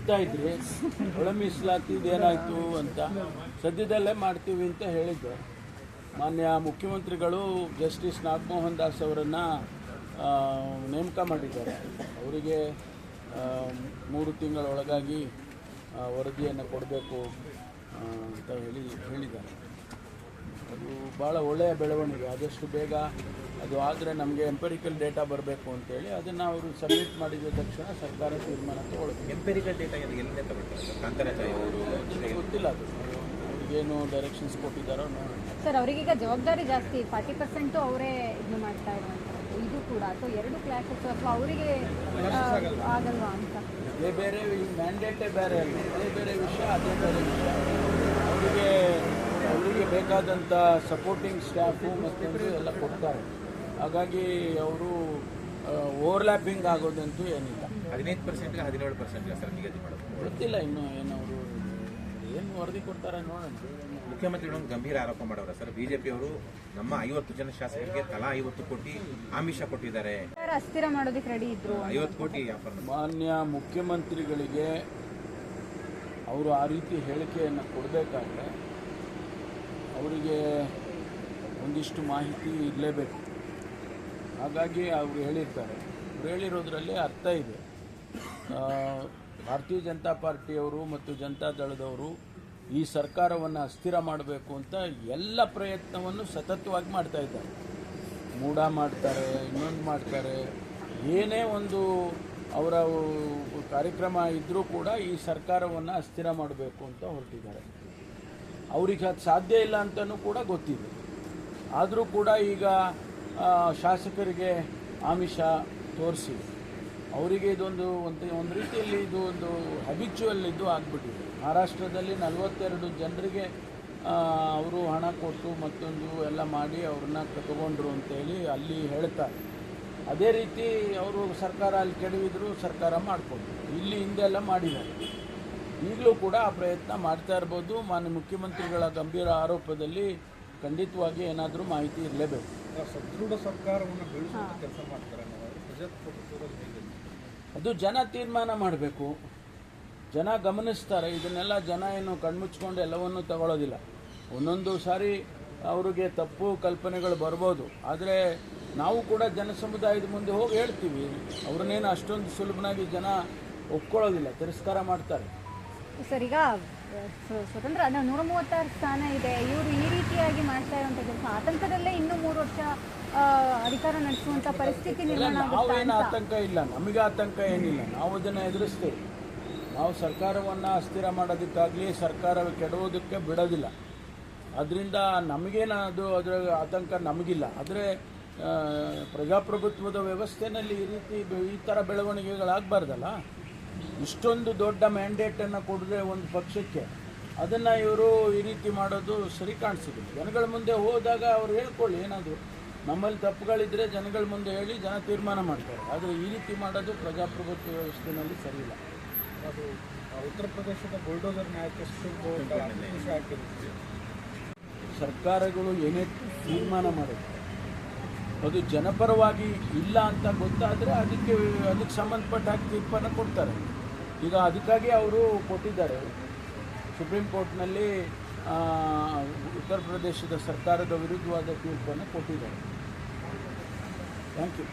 ಹುಡುಕ್ತಾ ಇದ್ರಿ ಒಳ ಮೀಸಲಾತಿದ್ದು ಏನಾಯಿತು ಅಂತ. ಸದ್ಯದಲ್ಲೇ ಮಾಡ್ತೀವಿ ಅಂತ ಹೇಳಿದ್ದೆ. ಮಾನ್ಯ ಮುಖ್ಯಮಂತ್ರಿಗಳು ಜಸ್ಟಿಸ್ ನಾಗಮೋಹನ್ ದಾಸ್ ಅವರನ್ನು ನೇಮಕ ಮಾಡಿದ್ದಾರೆ. ಅವರಿಗೆ 3 ತಿಂಗಳೊಳಗಾಗಿ ವರದಿಯನ್ನು ಕೊಡಬೇಕು ಅಂತ ಹೇಳಿದ್ದಾರೆ. ಅದು ಭಾಳ ಒಳ್ಳೆಯ ಬೆಳವಣಿಗೆ. ಆದಷ್ಟು ಬೇಗ ಅದು ಆದರೆ ನಮಗೆ ಎಂಪೆರಿಕಲ್ ಡೇಟಾ ಬರಬೇಕು ಅಂತೇಳಿ ಅದನ್ನು ಅವರು ಸಬ್ಮಿಟ್ ಮಾಡಿದ ತಕ್ಷಣ ಸರ್ಕಾರ ತೀರ್ಮಾನ ತಗೊಳ್ಬೇಕು. ಎಂಪೆರಿಕಲ್ ಡೇಟಾ ಎಲ್ಲಿಂದ ತಗೊಳ್ತಾರೆ? ಗೊತ್ತಿಲ್ಲ, ಅದು ಅವ್ರಿಗೇನು ಡೈರೆಕ್ಷನ್ಸ್ ಕೊಟ್ಟಿದ್ದಾರೋ ನೋಡಿ. ಸರ್, ಅವರಿಗೀಗ ಜವಾಬ್ದಾರಿ ಜಾಸ್ತಿ, 40% ಅವರೇ ಇದನ್ನು ಮಾಡ್ತಾ ಇರುವಂಥದ್ದು. ಇದು ಕೂಡ ಅಥವಾ 2 ಕ್ಲಾಸಸ್ ಅಥವಾ ಅವರಿಗೆ ಆಗಲ್ವಾ ಅಂತ? ಅದೇ ಬೇರೆ, ಈ ಮ್ಯಾಂಡೇಟೇ ಬೇರೆ ಅಲ್ಲ, ಅದೇ ಬೇರೆ ವಿಷಯ, ಅದೇ ಬೇರೆ ವಿಷಯ. ಅವರಿಗೆ ಬೇಕಾದಂಥ ಸಪೋರ್ಟಿಂಗ್ ಸ್ಟಾಫು ಮತ್ತು ಎಲ್ಲ ಕೊಡ್ತಾರೆ. ಹಾಗಾಗಿ ಅವರು ಓವರ್ಲ್ಯಾಪಿಂಗ್ ಆಗೋದಂತೂ ಏನಿಲ್ಲ. 15%ಗೆ 17% ಸರ್ ನಿಗದಿ ಮಾಡೋದು ಗೊತ್ತಿಲ್ಲ ಇನ್ನು. ಏನವರು ಏನು ವರದಿ ಕೊಡ್ತಾರೆ ನೋಡೋಣ. ಮುಖ್ಯಮಂತ್ರಿಗಳು ಗಂಭೀರ ಆರೋಪ ಮಾಡವ್ರೆ ಸರ್. ಬಿಜೆಪಿಯವರು ನಮ್ಮ 50 ಜನ ಶಾಸಕರಿಗೆ ತಲಾ 50 ಕೋಟಿ ಆಮಿಷ ಕೊಟ್ಟಿದ್ದಾರೆ, ಅಸ್ಥಿರ ಮಾಡೋದಕ್ಕೆ ರೆಡಿ ಇದ್ರು. 50 ಕೋಟಿ ಆಫರ್. ಮಾನ್ಯ ಮುಖ್ಯಮಂತ್ರಿಗಳಿಗೆ ಅವರು ಆ ರೀತಿ ಹೇಳಿಕೆಯನ್ನು ಕೊಡಬೇಕಾದ್ರೆ ಅವರಿಗೆ ಒಂದಿಷ್ಟು ಮಾಹಿತಿ ಇರಲೇಬೇಕು. ಹಾಗಾಗಿ ಅವರು ಹೇಳಿರ್ತಾರೆ. ಅವರು ಹೇಳಿರೋದ್ರಲ್ಲಿ ಅರ್ಥ ಇದೆ. ಭಾರತೀಯ ಜನತಾ ಪಾರ್ಟಿಯವರು ಮತ್ತು ಜನತಾ ದಳದವರು ಈ ಸರ್ಕಾರವನ್ನು ಅಸ್ಥಿರ ಮಾಡಬೇಕು ಅಂತ ಎಲ್ಲ ಪ್ರಯತ್ನವನ್ನು ಸತತವಾಗಿ ಮಾಡ್ತಾ ಇದ್ದಾರೆ. ಮೂಡ ಮಾಡ್ತಾರೆ, ಇನ್ನೊಂದು ಮಾಡ್ತಾರೆ. ಏನೇ ಒಂದು ಅವರ ಕಾರ್ಯಕ್ರಮ ಇದ್ದರೂ ಕೂಡ ಈ ಸರ್ಕಾರವನ್ನು ಅಸ್ಥಿರ ಮಾಡಬೇಕು ಅಂತ ಹೊರಟಿದ್ದಾರೆ. ಅವ್ರಿಗೆ ಅದು ಸಾಧ್ಯ ಇಲ್ಲ ಅಂತಲೂ ಕೂಡ ಗೊತ್ತಿದೆ. ಆದರೂ ಕೂಡ ಈಗ ಶಾಸಕರಿಗೆ ಆಮಿಷ ತೋರಿಸಿ ಅವರಿಗೆ ಇದೊಂದು ಒಂದು ರೀತಿಯಲ್ಲಿ ಇದು ಒಂದು ಹ್ಯಾಬಿಚುವಲ್ ಇದು ಆಗಿಬಿಟ್ಟಿದೆ. ಮಹಾರಾಷ್ಟ್ರದಲ್ಲಿ 42 ಜನರಿಗೆ ಅವರು ಹಣ ಕೊಟ್ಟು ಮತ್ತೊಂದು ಎಲ್ಲ ಮಾಡಿ ಅವ್ರನ್ನ ತಗೊಂಡ್ರು ಅಂತೇಳಿ ಅಲ್ಲಿ ಹೇಳ್ತಾರೆ. ಅದೇ ರೀತಿ ಅವರು ಸರ್ಕಾರ ಅಲ್ಲಿ ಕೆಡವಿದ್ರು, ಸರ್ಕಾರ ಮಾಡಿಕೊಂಡ್ರು. ಇಲ್ಲಿ ಹಿಂದೆಲ್ಲ ಮಾಡಿದ್ದಾರೆ. ಈಗಲೂ ಕೂಡ ಆ ಪ್ರಯತ್ನ ಮಾಡ್ತಾ ಇರ್ಬೋದು. ಮಾನ್ಯ ಮುಖ್ಯಮಂತ್ರಿಗಳ ಗಂಭೀರ ಆರೋಪದಲ್ಲಿ ಖಂಡಿತವಾಗಿ ಏನಾದರೂ ಮಾಹಿತಿ ಇರಲೇಬೇಕು. ಸದೃಢ ಸರ್ಕಾರವನ್ನು ಬೆಳೆಸುವಂಥ ಕೆಲಸ ಮಾಡ್ತಾರೆ. ಅದು ಜನ ತೀರ್ಮಾನ ಮಾಡಬೇಕು. ಜನ ಗಮನಿಸ್ತಾರೆ. ಇದನ್ನೆಲ್ಲ ಜನ ಏನು ಕಣ್ಮುಚ್ಕೊಂಡು ಎಲ್ಲವನ್ನೂ ತಗೊಳ್ಳೋದಿಲ್ಲ. ಒಂದೊಂದು ಸಾರಿ ಅವ್ರಿಗೆ ತಪ್ಪು ಕಲ್ಪನೆಗಳು ಬರ್ಬೋದು. ಆದರೆ ನಾವು ಕೂಡ ಜನ ಸಮುದಾಯದ ಮುಂದೆ ಹೋಗಿ ಹೇಳ್ತೀವಿ. ಅವ್ರನ್ನೇನು ಅಷ್ಟೊಂದು ಸುಲಭನಾಗಿ ಜನ ಒಪ್ಕೊಳ್ಳೋದಿಲ್ಲ, ತಿರಸ್ಕಾರ ಮಾಡ್ತಾರೆ. ಸರ್, ಈಗ ಸ್ವತಂತ್ರ 136 ಸ್ಥಾನ ಇದೆ. ಇವರು ಈ ರೀತಿಯಾಗಿ ಮಾಡ್ತಾ ಇರುವಂಥ ಕೆಲಸ ಆತಂಕದಲ್ಲೇ ಇನ್ನೂ 3 ವರ್ಷ ಅಧಿಕಾರ ನಡೆಸುವಂಥ ಪರಿಸ್ಥಿತಿ ನಿರ್ಮಾಣ ಆಗುತ್ತೆ. ನಾವೇನು ಆತಂಕ ಇಲ್ಲ, ನಮಗೆ ಆತಂಕ ಏನಿಲ್ಲ. ನಾವು ಅದನ್ನು ಎದುರಿಸ್ತೇವೆ. ನಾವು ಸರ್ಕಾರವನ್ನು ಅಸ್ಥಿರ ಮಾಡೋದಕ್ಕಾಗಲಿ ಸರ್ಕಾರ ಕೆಡೋದಕ್ಕೆ ಬಿಡೋದಿಲ್ಲ. ಅದರಿಂದ ನಮಗೇನದು ಅದರ ಆತಂಕ ನಮಗಿಲ್ಲ. ಆದರೆ ಪ್ರಜಾಪ್ರಭುತ್ವದ ವ್ಯವಸ್ಥೆಯಲ್ಲಿ ಈ ಥರ ಬೆಳವಣಿಗೆಗಳಾಗಬಾರ್ದಲ್ಲ. ಇಷ್ಟೊಂದು ದೊಡ್ಡ ಮ್ಯಾಂಡೇಟನ್ನು ಕೊಡದೆ ಒಂದು ಪಕ್ಷಕ್ಕೆ ಅದನ್ನು ಇವರು ಈ ರೀತಿ ಮಾಡೋದು ಸರಿ ಕಾಣಿಸಿದೆ. ಜನಗಳ ಮುಂದೆ ಹೋದಾಗ ಅವ್ರು ಹೇಳ್ಕೊಳ್ಳಿ, ಏನಾದರೂ ನಮ್ಮಲ್ಲಿ ತಪ್ಪುಗಳಿದ್ದರೆ ಜನಗಳ ಮುಂದೆ ಹೇಳಿ ಜನ ತೀರ್ಮಾನ ಮಾಡ್ತಾರೆ. ಆದರೆ ಈ ರೀತಿ ಮಾಡೋದು ಪ್ರಜಾಪ್ರಭುತ್ವ ವ್ಯವಸ್ಥೆಯಲ್ಲಿ ಸರಿಯಿಲ್ಲ. ಅದು ಉತ್ತರ ಪ್ರದೇಶದ ಬುಲ್ಡೋಸರ್ ನ್ಯಾಯಕ್ಕೆ ಸರ್ಕಾರಗಳು ಏನೇ ತೀರ್ಮಾನ ಮಾಡುತ್ತೆ ಅದು ಜನಪರವಾಗಿ ಇಲ್ಲ ಅಂತ ಗೊತ್ತಾದರೆ ಅದಕ್ಕೆ ಸಂಬಂಧಪಟ್ಟ ಹಾಗೆ ತೀರ್ಪನ್ನು ಕೊಡ್ತಾರೆ. ಈಗ ಅದಕ್ಕಾಗಿ ಅವರು ಕೊಟ್ಟಿದ್ದಾರೆ. ಸುಪ್ರೀಂ ಕೋರ್ಟ್ನಲ್ಲಿ ಉತ್ತರ ಪ್ರದೇಶದ ಸರ್ಕಾರದ ವಿರುದ್ಧವಾದ ತೀರ್ಪನ್ನು ಕೊಟ್ಟಿದ್ದಾರೆ. Thank you.